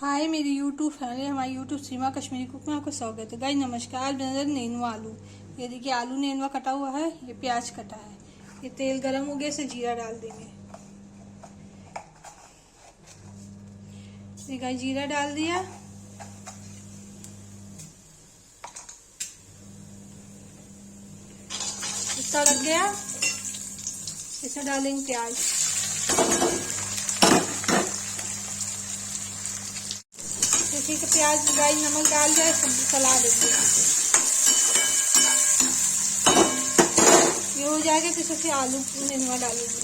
हाय मेरी YouTube family, हमारी YouTube सीमा Kashmiri cook में आपका स्वागत है। गाइस नमस्कार। नजर नेनुआ आलू, ये देखिए आलू नेनुआ कटा हुआ है, ये प्याज कटा है। ये तेल गरम हो गया, इसे जीरा डाल देंगे। ये गाइस जीरा डाल दिया। तड़क गया, इसमें डालेंगे प्याज। ठीक है, प्याज गाइस नमक डाल जाए, सब्जी चला देंगे। ये हो जाएगा तो इसमें आलू नेनुआ डालेंगे।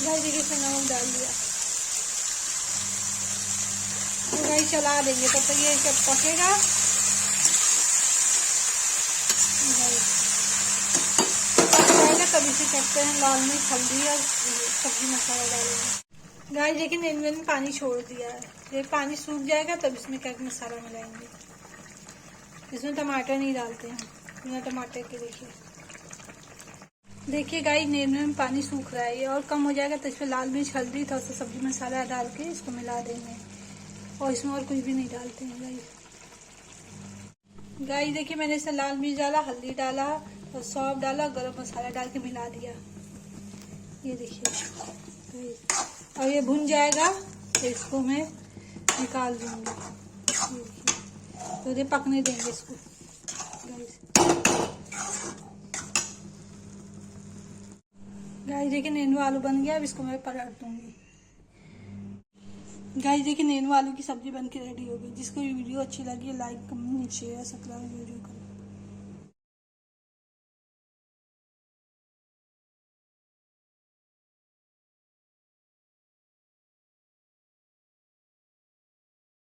गाइस देखिए इसमें नमक डाल दिया। तो गाइस चला देंगे, तब तक ये सब पकेगा। तब इसे करते हैं लाल मिर्च हल्दी और सब्जी मसाला डालेंगे। गाइस देखिए नेनुए में पानी छोड़ दिया है, ये पानी सूख जाएगा तब इसमें क्या मसाला मिलाएंगे। इसमें टमाटर नहीं डालते हैं, बिना टमाटर के। देखिए गाइस नेनुए में पानी सूख रहा है, ये और कम हो जाएगा तो इसमें लाल मिर्च हल्दी थोड़ा सा सब्जी मसाला डाल के इसको मिला देंगे। और इसमें और कुछ भी नहीं डालते हैं गाइस। देखिए मैंने इसमें लाल मिर्च डाला, हल्दी डाला और सौंफ डाला, गरम मसाला डाल के मिला दिया। ये देखिए और ये भुन जाएगा तो इसको मैं निकाल दूंगी। तो ये पकने देंगे इसको गाइस। देखिए नेनुआ आलू बन गया, अब इसको मैं पलट दूंगी। गाइस देखिए नेनुआ आलू की सब्जी बन के रेडी हो गई। जिसको वीडियो अच्छी लगी लाइक कमेंट शेयर सब्सक्राइब जरूर।